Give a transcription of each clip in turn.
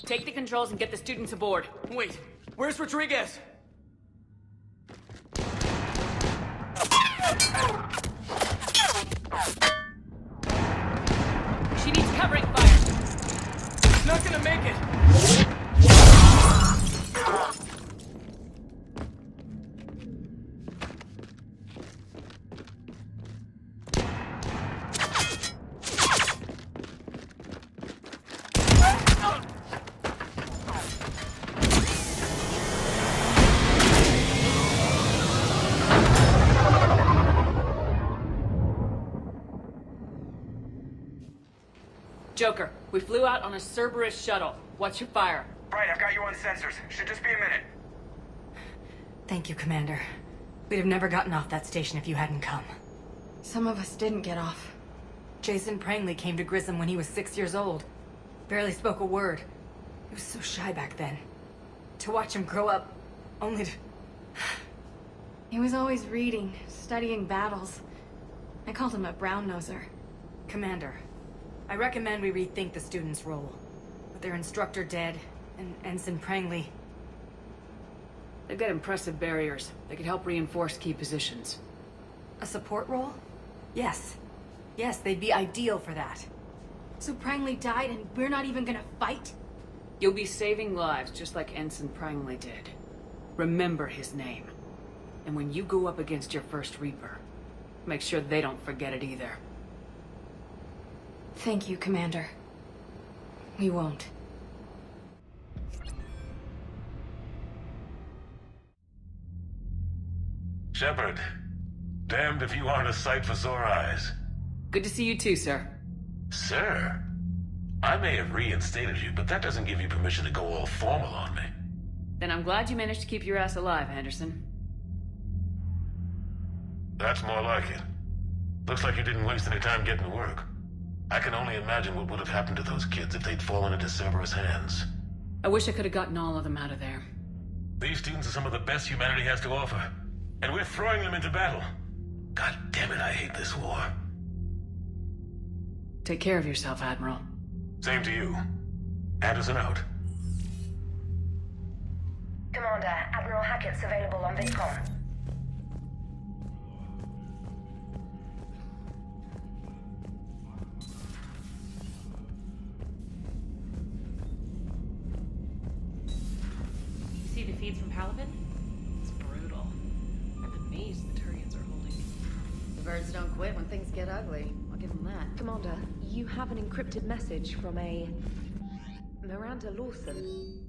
Take the controls and get the students aboard. Wait, where's Rodriguez? She needs covering fire. She's not gonna make it. Joker, we flew out on a Cerberus shuttle. What's your fire? Right, I've got you on sensors. Should just be a minute. Thank you, Commander. We'd have never gotten off that station if you hadn't come. Some of us didn't get off. Jason Prangley came to Grissom when he was 6 years old. Barely spoke a word. He was so shy back then. To watch him grow up, only to... He was always reading, studying battles. I called him a brown-noser. Commander, I recommend we rethink the students' role. With their instructor dead, and Ensign Prangley... They've got impressive barriers. They could help reinforce key positions. A support role? Yes. Yes, they'd be ideal for that. So Prangley died and we're not even gonna fight? You'll be saving lives just like Ensign Prangley did. Remember his name. And when you go up against your first Reaper, make sure they don't forget it either. Thank you, Commander. We won't. Shepard, damned if you aren't a sight for sore eyes. Good to see you too, sir. Sir? I may have reinstated you, but that doesn't give you permission to go all formal on me. Then I'm glad you managed to keep your ass alive, Anderson. That's more like it. Looks like you didn't waste any time getting to work. I can only imagine what would have happened to those kids if they'd fallen into Cerberus' hands. I wish I could have gotten all of them out of there. These students are some of the best humanity has to offer, and we're throwing them into battle. God damn it, I hate this war. Take care of yourself, Admiral. Same to you. Anderson out. Commander, Admiral Hackett's available on VidCom. You see the feeds from Palaven? It's brutal. I'm amazed the Turians are holding. The birds don't quit when things get ugly. I'll give them that. Commander, you have an encrypted message from a... Miranda Lawson.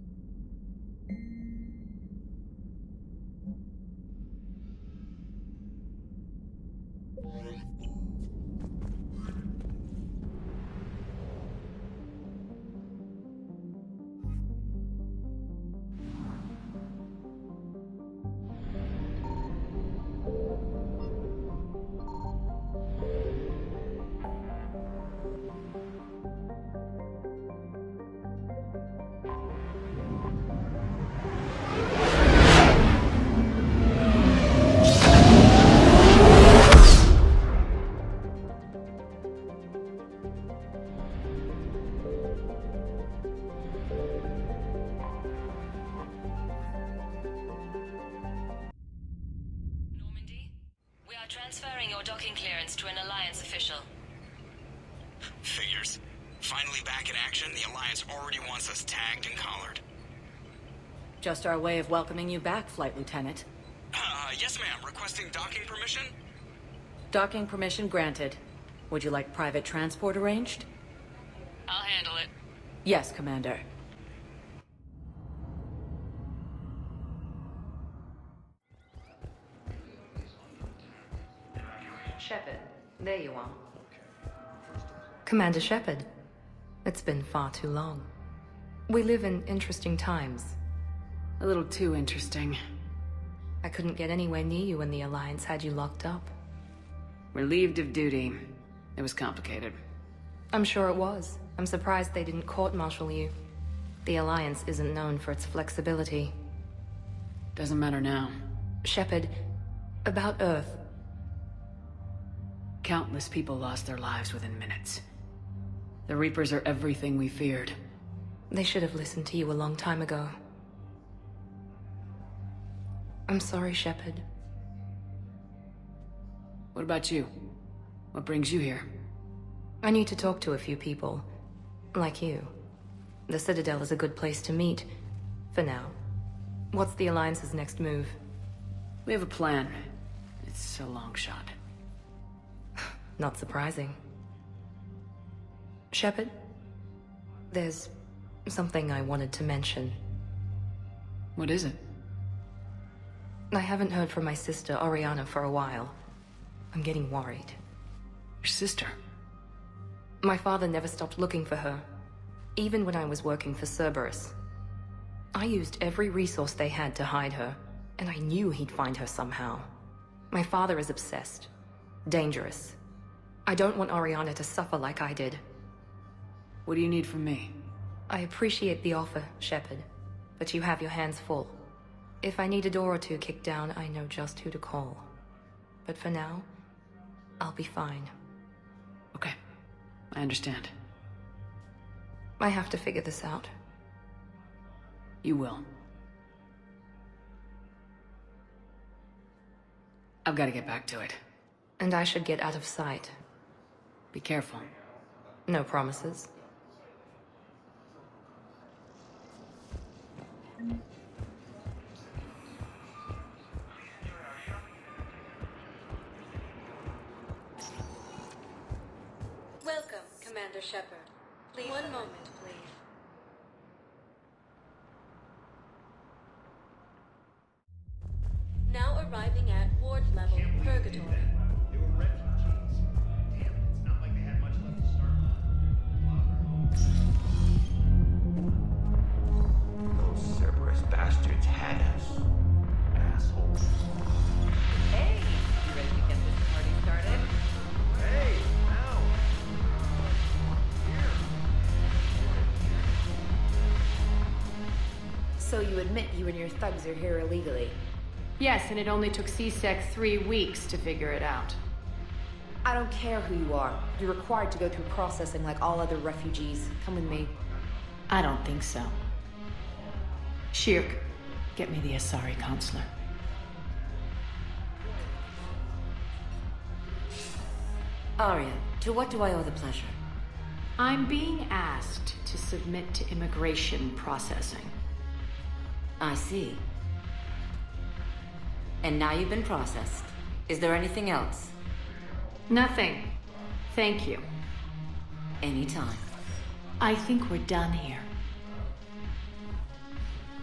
Transferring your docking clearance to an Alliance official. Figures. Finally back in action, the Alliance already wants us tagged and collared. Just our way of welcoming you back, Flight Lieutenant. Yes ma'am. Requesting docking permission? Docking permission granted. Would you like private transport arranged? I'll handle it. Yes, Commander. Shepard, there you are. Commander Shepard, it's been far too long. We live in interesting times. A little too interesting. I couldn't get anywhere near you when the Alliance had you locked up. Relieved of duty. It was complicated. I'm sure it was. I'm surprised they didn't court-martial you. The Alliance isn't known for its flexibility. Doesn't matter now. Shepard, about Earth. Countless people lost their lives within minutes. The Reapers are everything we feared. They should have listened to you a long time ago. I'm sorry, Shepard. What about you? What brings you here? I need to talk to a few people. Like you. The Citadel is a good place to meet. For now. What's the Alliance's next move? We have a plan. It's a long shot. Not surprising. Shepard? There's something I wanted to mention. What is it? I haven't heard from my sister, Oriana, for a while. I'm getting worried. Your sister? My father never stopped looking for her, even when I was working for Cerberus. I used every resource they had to hide her, and I knew he'd find her somehow. My father is obsessed. Dangerous. I don't want Oriana to suffer like I did. What do you need from me? I appreciate the offer, Shepard, but you have your hands full. If I need a door or two kicked down, I know just who to call. But for now, I'll be fine. Okay. I understand. I have to figure this out. You will. I've got to get back to it. And I should get out of sight. Be careful. No promises. Welcome, Commander Shepard. Please. One moment, please. Now arriving at ward level Purgatory. They were refugees. Damn, it's not like they had much left to start with. Those Cerberus bastards had us. Assholes. Hey, you ready to get this party started? Hey, now. So you admit you and your thugs are here illegally? Yes, and it only took C-Sec 3 weeks to figure it out. I don't care who you are. You're required to go through processing like all other refugees. Come with me. I don't think so. Shirk, get me the Asari consular. Arya, to what do I owe the pleasure? I'm being asked to submit to immigration processing. I see. And now you've been processed. Is there anything else? Nothing. Thank you. Anytime. I think we're done here.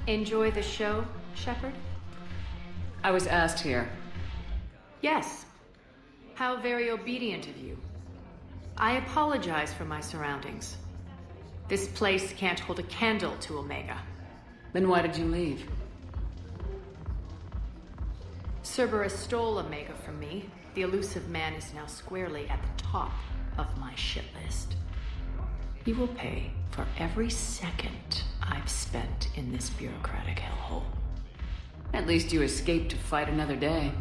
Enjoy the show, Shepard? I was asked here. Yes. How very obedient of you. I apologize for my surroundings. This place can't hold a candle to Omega. Then why did you leave? Cerberus stole Omega from me. The elusive man is now squarely at the top of my shit list. He will pay for every second I've spent in this bureaucratic hellhole. At least you escaped to fight another day.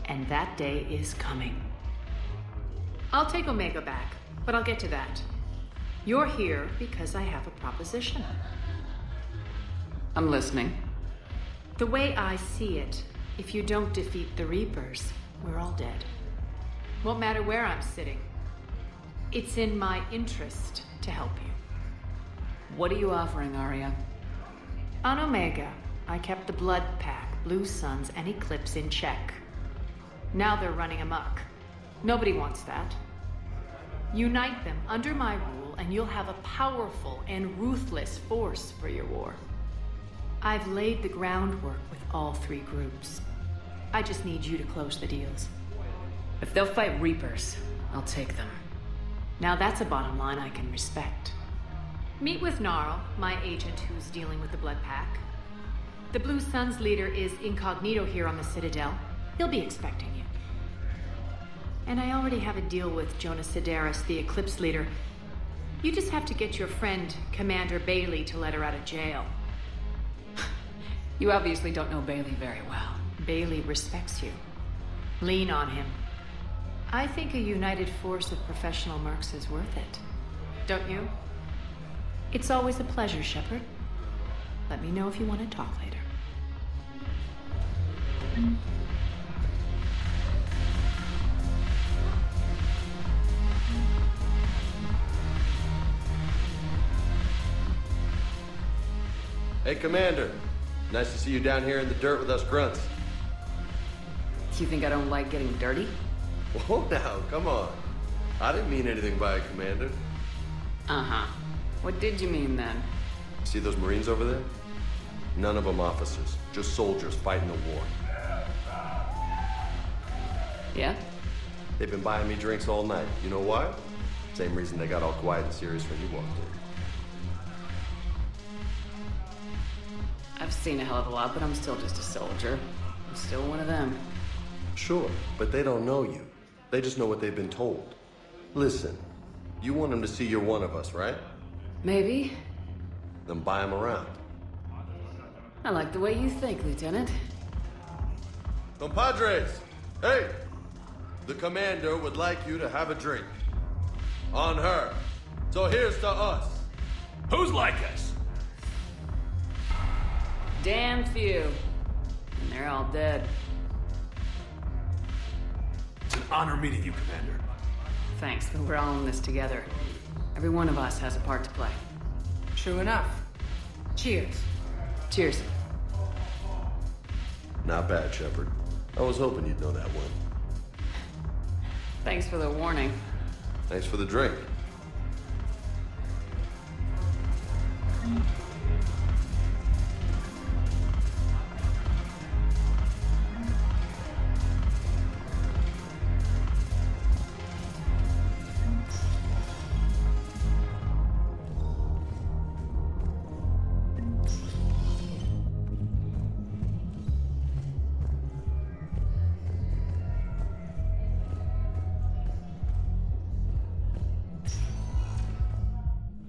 And that day is coming. I'll take Omega back, but I'll get to that. You're here because I have a proposition. I'm listening. The way I see it, if you don't defeat the Reapers, we're all dead. Won't matter where I'm sitting. It's in my interest to help you. What are you offering, Arya? On Omega, I kept the Blood Pack, Blue Suns, and Eclipse in check. Now they're running amok. Nobody wants that. Unite them under my rule, and you'll have a powerful and ruthless force for your war. I've laid the groundwork with all three groups. I just need you to close the deals. If they'll fight Reapers, I'll take them. Now that's a bottom line I can respect. Meet with Gnarl, my agent who's dealing with the Blood Pack. The Blue Suns leader is incognito here on the Citadel. He'll be expecting you. And I already have a deal with Jonas Sidaris, the Eclipse leader. You just have to get your friend, Commander Bailey, to let her out of jail. You obviously don't know Bailey very well. Bailey respects you. Lean on him. I think a united force of professional mercs is worth it. Don't you? It's always a pleasure, Shepard. Let me know if you want to talk later. Hey, Commander. Nice to see you down here in the dirt with us grunts. You think I don't like getting dirty? Whoa, now, come on. I didn't mean anything by it, Commander. Uh-huh. What did you mean, then? See those Marines over there? None of them officers, just soldiers fighting the war. Yeah? They've been buying me drinks all night. You know why? Same reason they got all quiet and serious when you walked in. I've seen a hell of a lot, but I'm still just a soldier. I'm still one of them. Sure, but they don't know you. They just know what they've been told. Listen, you want them to see you're one of us, right? Maybe. Then buy them around. I like the way you think, Lieutenant. Compadres! Hey! The commander would like you to have a drink. On her. So here's to us. Who's like us? Damn few. And they're all dead. It's an honor meeting you, Commander. Thanks, but we're all in this together. Every one of us has a part to play. True enough. Cheers. Cheers. Not bad, Shepard. I was hoping you'd know that one. Thanks for the warning. Thanks for the drink.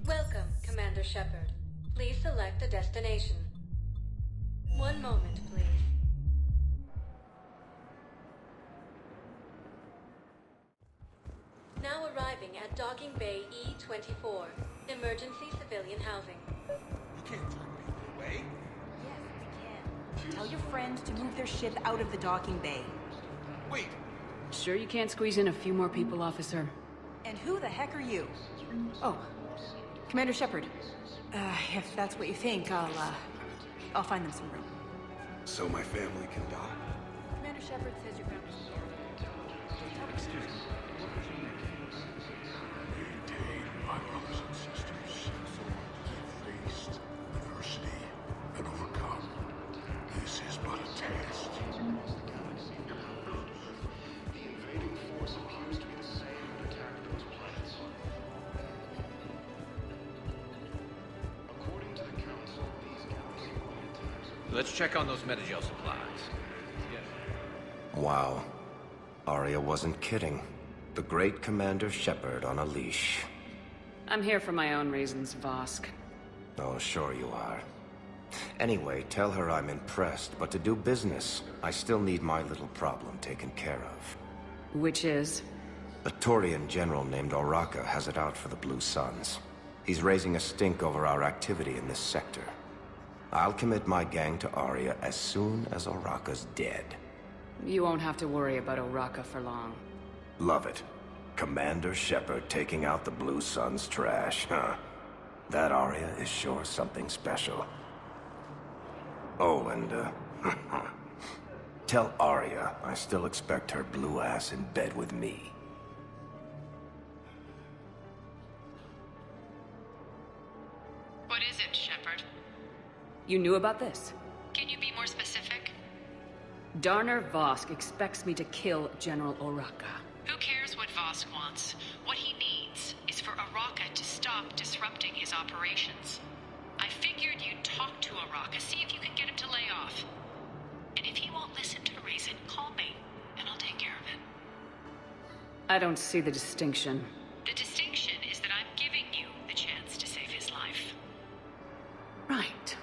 Welcome, Commander Shepard. Please select a destination. One moment, please. Now arriving at Docking Bay E-24, emergency civilian housing. You can't turn people away. Yes, we can. Tell your friend to move their ship out of the docking bay. Wait. Sure you can't squeeze in a few more people, officer? And who the heck are you? Oh, Commander Shepard. If that's what you think, I'll find them some room. So my family can die. Commander Shepard says your family's Excuse me. Maintain my brothers and sisters. Faced adversity and overcome. This is but a test. The invading force appears to be the same that attacked those planets. According to the Council, these galaxy-wide attacks... Let's check on those metagel supplies. Wow. Arya wasn't kidding. The great Commander Shepard on a leash. I'm here for my own reasons, Vosk. Oh, sure you are. Anyway, tell her I'm impressed, but to do business, I still need my little problem taken care of. Which is? A Turian general named Oraka has it out for the Blue Suns. He's raising a stink over our activity in this sector. I'll commit my gang to Arya as soon as Oraka's dead. You won't have to worry about Oraka for long. Love it. Commander Shepard taking out the Blue Suns trash, huh? That Arya is sure something special. Oh, and, tell Arya I still expect her blue ass in bed with me. What is it, Shepard? You knew about this? Can you be more specific? Darner Vosk expects me to kill General Oraka. Who cares what Vosk wants? What he needs is for Oraka to stop disrupting his operations. I figured you'd talk to Oraka, see if you can get him to lay off. And if he won't listen to reason, call me, and I'll take care of it. I don't see the distinction. The distinction is that I'm giving you the chance to save his life. Right.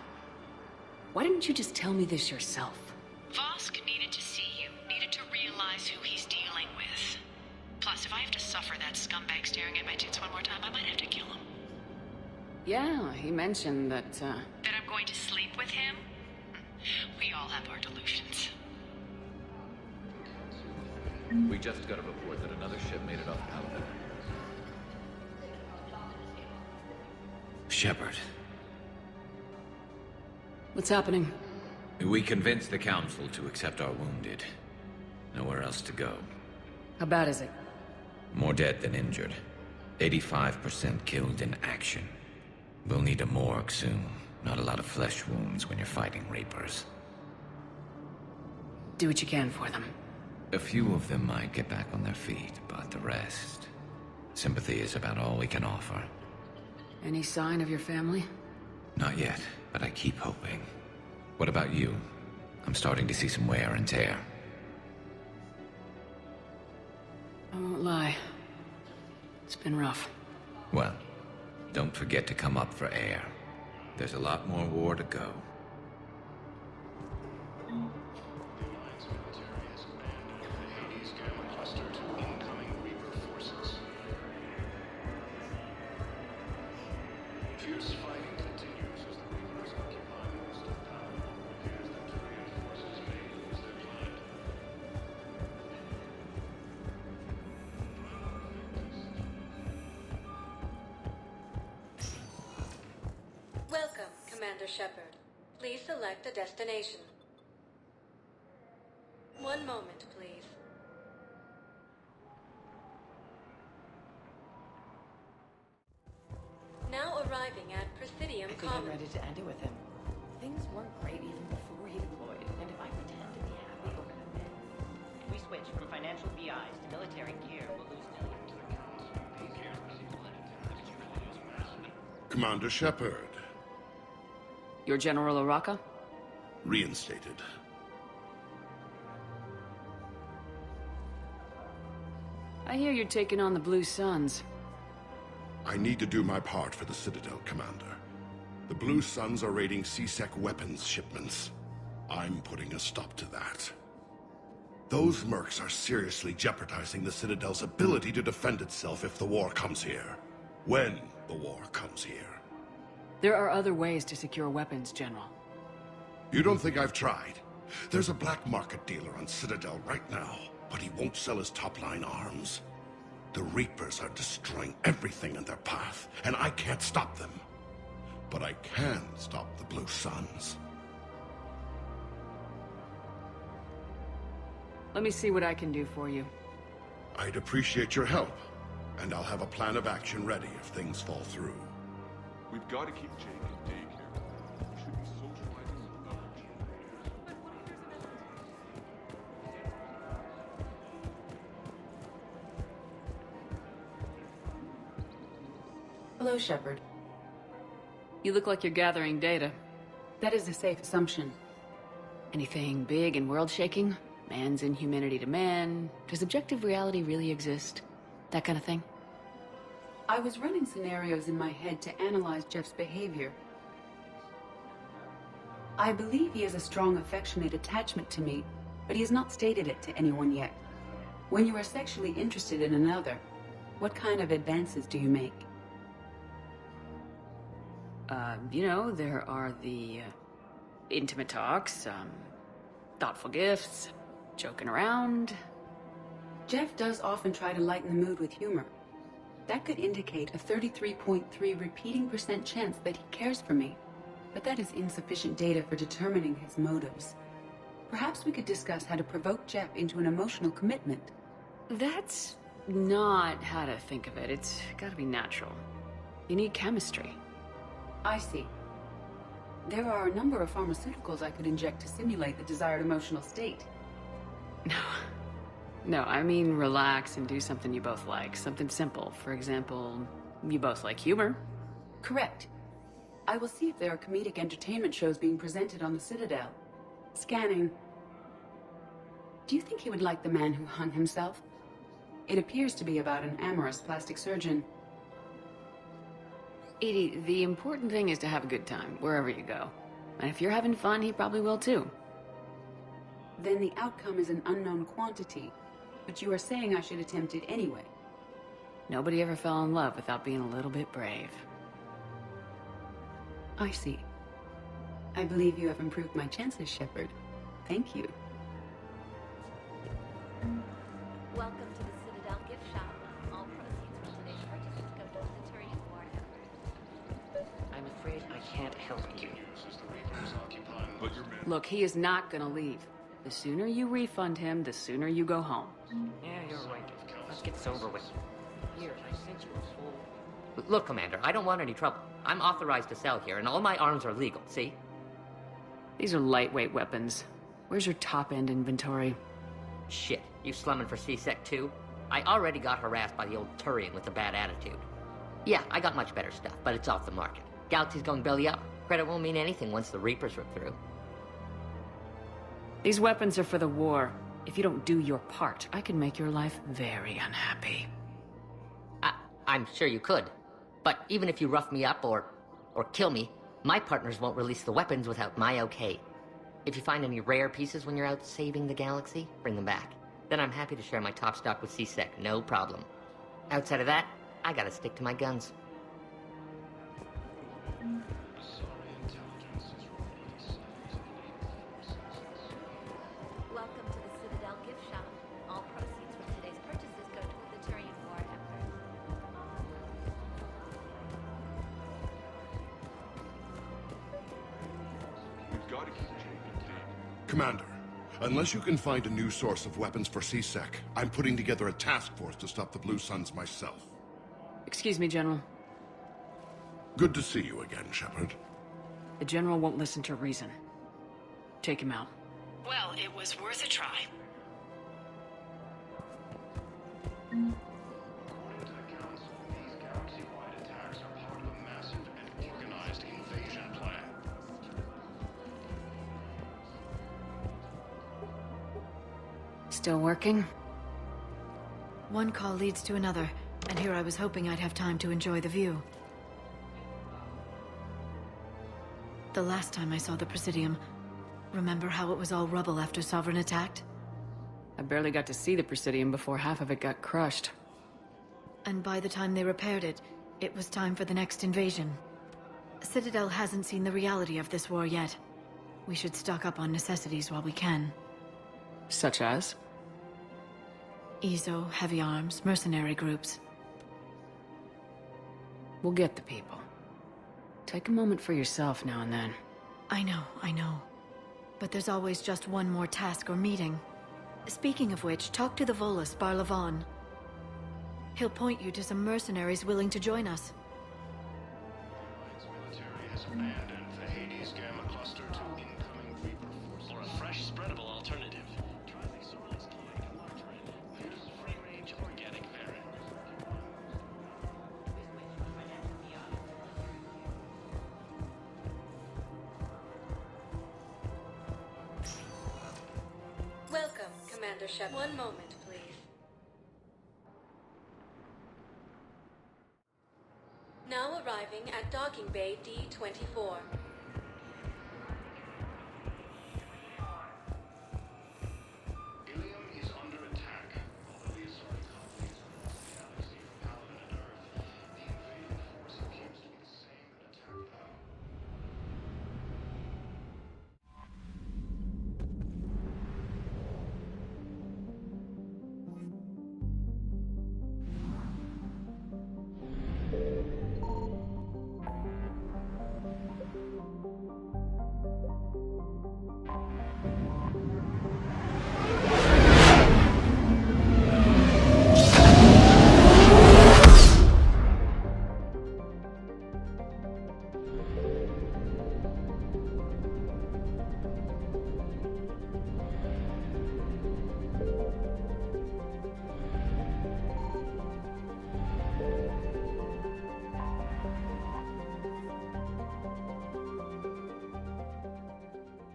Why didn't you just tell me this yourself? Vosk needed to see you, needed to realize who he's dealing with. Plus, if I have to suffer that scumbag staring at my tits one more time, I might have to kill him. Yeah, he mentioned that, That I'm going to sleep with him? We all have our delusions. We just got a report that another ship made it off Palaven. Shepard. What's happening? We convinced the Council to accept our wounded. Nowhere else to go. How bad is it? More dead than injured. 85% killed in action. We'll need a morgue soon. Not a lot of flesh wounds when you're fighting Reapers. Do what you can for them. A few of them might get back on their feet, but the rest... Sympathy is about all we can offer. Any sign of your family? Not yet, but I keep hoping. What about you? I'm starting to see some wear and tear. I won't lie. It's been rough. Well, don't forget to come up for air. There's a lot more war to go. Welcome, Commander Shepard. Please select a destination. One moment, please. Now arriving at Presidium I think I'm Commons. ready to end it with him. Things weren't great even before he deployed, and if I pretend to be happy over the men, if we switch from financial BIs to military gear, we'll lose millions. Commander Shepard. You're General Oraka? Reinstated. I hear you're taking on the Blue Suns. I need to do my part for the Citadel, Commander. The Blue Suns are raiding C-Sec weapons shipments. I'm putting a stop to that. Those mercs are seriously jeopardizing the Citadel's ability to defend itself if the war comes here. When the war comes here. There are other ways to secure weapons, General. You don't think I've tried? There's a black market dealer on Citadel right now, but he won't sell his top-line arms. The Reapers are destroying everything in their path, and I can't stop them. But I can stop the Blue Suns. Let me see what I can do for you. I'd appreciate your help, and I'll have a plan of action ready if things fall through. We've got to keep Jake in daycare. We should be socializing with others. Hello, Shepard. You look like you're gathering data. That is a safe assumption. Anything big and world-shaking? Man's inhumanity to man? Does objective reality really exist? That kind of thing? I was running scenarios in my head to analyze Jeff's behavior. I believe he has a strong affectionate attachment to me, but he has not stated it to anyone yet. When you are sexually interested in another, what kind of advances do you make? You know, there are the intimate talks, thoughtful gifts, joking around. Jeff does often try to lighten the mood with humor. That could indicate a 33.3 repeating % chance that he cares for me. But that is insufficient data for determining his motives. Perhaps we could discuss how to provoke Jeff into an emotional commitment. That's not how to think of it. It's gotta be natural. You need chemistry. I see. There are a number of pharmaceuticals I could inject to simulate the desired emotional state. No, I mean relax and do something you both like. Something simple. For example, you both like humor. Correct. I will see if there are comedic entertainment shows being presented on the Citadel. Scanning. Do you think he would like The Man Who Hung Himself? It appears to be about an amorous plastic surgeon. Edie, the important thing is to have a good time, wherever you go. And if you're having fun, he probably will too. Then the outcome is an unknown quantity. But you are saying I should attempt it anyway. Nobody ever fell in love without being a little bit brave. I see. I believe you have improved my chances, Shepard. Thank you. Welcome to the Citidal gift shop. All proceeds from today's purchases go to the Turian War effort. I'm afraid I can't help you. Look, he is not gonna leave. The sooner you refund him, the sooner you go home. Yeah, you're right. Let's get this over with. Here, I sent you a full... Look, Commander, I don't want any trouble. I'm authorized to sell here, and all my arms are legal, see? These are lightweight weapons. Where's your top-end inventory? Shit, you slumming for C-Sec too? I already got harassed by the old Turian with a bad attitude. Yeah, I got much better stuff, but it's off the market. Galaxy's going belly up. Credit won't mean anything once the Reapers rip through. These weapons are for the war. If you don't do your part, I can make your life very unhappy. I'm sure you could. But even if you rough me up or kill me, my partners won't release the weapons without my okay. If you find any rare pieces when you're out saving the galaxy, bring them back. Then I'm happy to share my top stock with C-Sec, no problem. Outside of that, I gotta stick to my guns. Welcome to the Citadel gift shop. All proceeds from today's purchases go to the Turian War effort. We've got to keep Jake and Deke. Commander, unless you can find a new source of weapons for C-Sec, I'm putting together a task force to stop the Blue Suns myself. Excuse me, General. Good to see you again, Shepard. The General won't listen to reason. Take him out. Well, it was worth a try. Still working? One call leads to another, and here I was hoping I'd have time to enjoy the view. The last time I saw the Presidium, remember how it was all rubble after Sovereign attacked? I barely got to see the Presidium before half of it got crushed. And by the time they repaired it, it was time for the next invasion. Citadel hasn't seen the reality of this war yet. We should stock up on necessities while we can. Such as? EZO, heavy arms, mercenary groups. We'll get the people. Take a moment for yourself now and then. I know. But there's always just one more task or meeting. Speaking of which, talk to the Volus, Barlavon. He'll point you to some mercenaries willing to join us. Military has abandoned the Hades Gamma Cluster to incoming Reaper forces. Or a fresh, spreadable alternative. Try the Solar's Glide Margarine. Here's a free-range organic variant. Welcome, Commander Shepard. One moment, please. Now arriving at Docking Bay D-24. Ilium is under attack. Although the assault colonies are the galaxy of Paladin and Earth, the invading force appears to be the same that attacked them.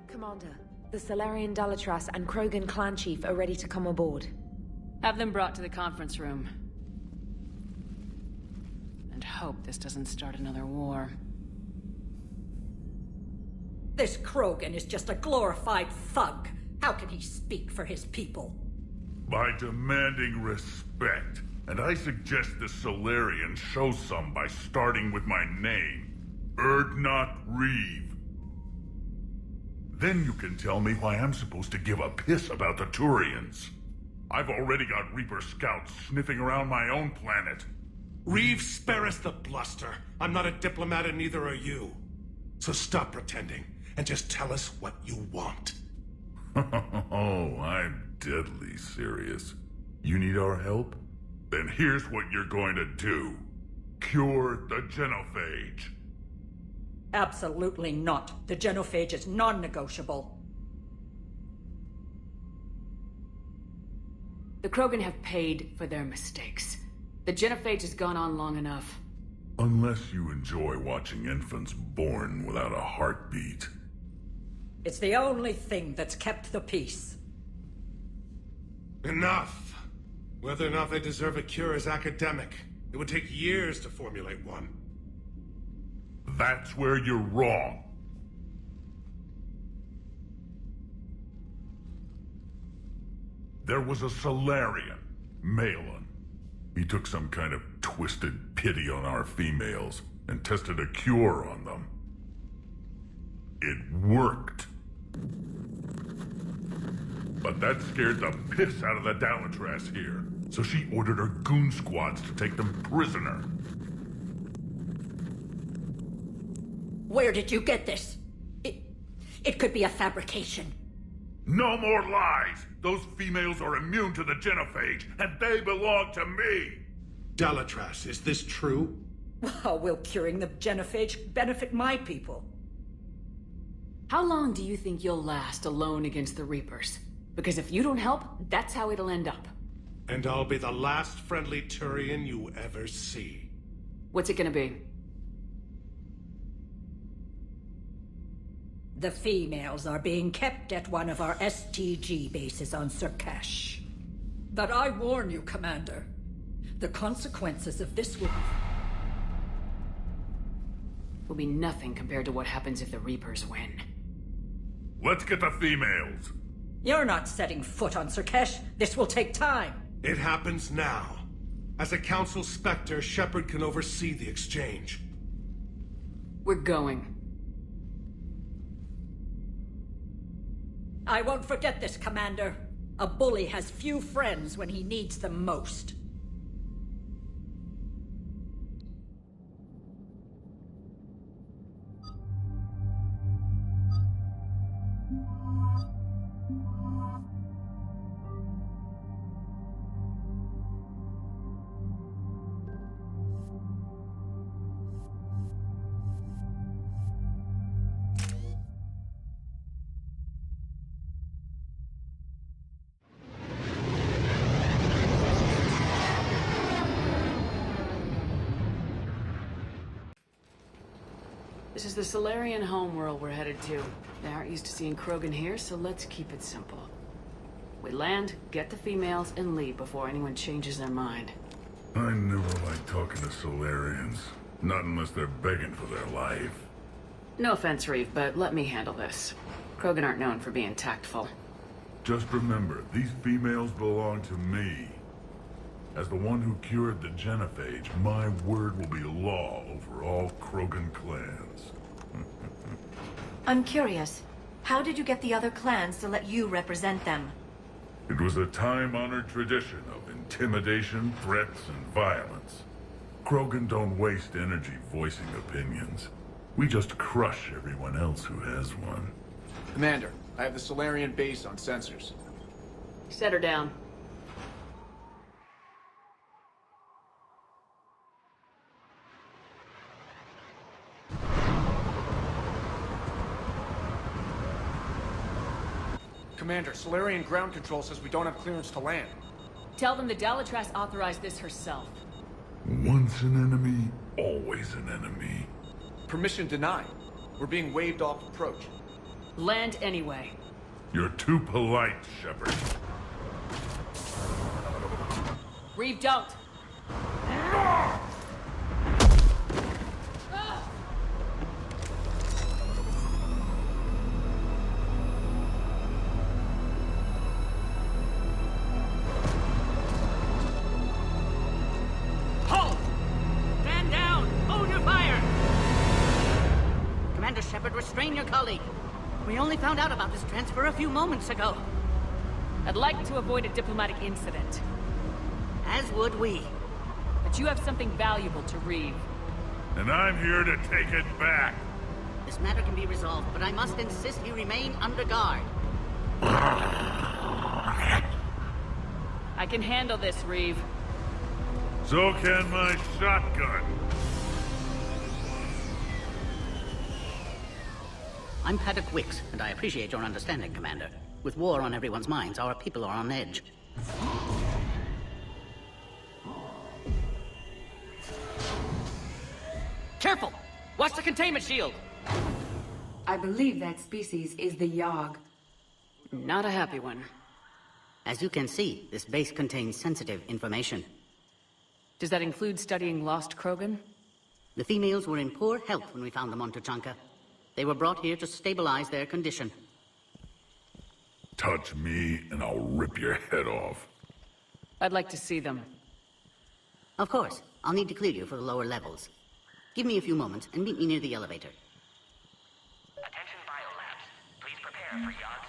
Commander, the Solarian Dalatras and Krogan clan chief are ready to come aboard. Have them brought to the conference room. And hope this doesn't start another war. This Krogan is just a glorified thug. How can he speak for his people? By demanding respect. And I suggest the Solarians show some by starting with my name. Erdnot Reeve. Then you can tell me why I'm supposed to give a piss about the Turians. I've already got Reaper scouts sniffing around my own planet. Reeve, spare us the bluster. I'm not a diplomat and neither are you. So stop pretending and just tell us what you want. Oh, I'm deadly serious. You need our help? Then here's what you're going to do. Cure the genophage. Absolutely not. The genophage is non-negotiable. The Krogan have paid for their mistakes. The genophage has gone on long enough. Unless you enjoy watching infants born without a heartbeat. It's the only thing that's kept the peace. Enough! Whether or not they deserve a cure is academic. It would take years to formulate one. That's where you're wrong. There was a Solarian, Malin. He took some kind of twisted pity on our females and tested a cure on them. It worked. But that scared the piss out of the Dalatras here, so she ordered her goon squads to take them prisoner. Where did you get this? It could be a fabrication. No more lies! Those females are immune to the genophage, and they belong to me! Dalatras, is this true? How will curing the genophage benefit my people? How long do you think you'll last alone against the Reapers? Because if you don't help, that's how it'll end up. And I'll be the last friendly Turian you ever see. What's it gonna be? The females are being kept at one of our STG bases on Surkash. But I warn you, Commander, the consequences of this will be nothing compared to what happens if the Reapers win. Let's get the females. You're not setting foot on Surkash. This will take time. It happens now. As a Council Spectre, Shepard can oversee the exchange. We're going. I won't forget this, Commander. A bully has few friends when he needs them most. This is the Solarian homeworld we're headed to. They aren't used to seeing Krogan here, so let's keep it simple. We land, get the females, and leave before anyone changes their mind. I never like talking to Solarians. Not unless they're begging for their life. No offense, Reeve, but let me handle this. Krogan aren't known for being tactful. Just remember, these females belong to me. As the one who cured the genophage, my word will be law over all Krogan clans. I'm curious. How did you get the other clans to let you represent them? It was a time-honored tradition of intimidation, threats, and violence. Krogan don't waste energy voicing opinions. We just crush everyone else who has one. Commander, I have the Solarian base on sensors. Set her down. Commander, Solarian ground control says we don't have clearance to land. Tell them the Dalatras authorized this herself. Once an enemy, always an enemy. Permission denied. We're being waved off approach. Land anyway. You're too polite, Shepard. Reeve, don't! Halt! Stand down! Hold your fire! Shepard, restrain your colleague. We only found out about this transfer a few moments ago. I'd like to avoid a diplomatic incident. As would we. But you have something valuable to Reeve. And I'm here to take it back. This matter can be resolved, but I must insist you remain under guard. I can handle this, Reeve. So can my shotgun. I'm Paddock Wicks, and I appreciate your understanding, Commander. With war on everyone's minds, our people are on edge. Careful! Watch the containment shield! I believe that species is the Yogg. Not a happy one. As you can see, this base contains sensitive information. Does that include studying lost Krogan? The females were in poor health when we found them on Tuchanka. They were brought here to stabilize their condition. Touch me, and I'll rip your head off. I'd like to see them. Of course. I'll need to clear you for the lower levels. Give me a few moments, and meet me near the elevator. Attention biolabs. Please prepare for Yogg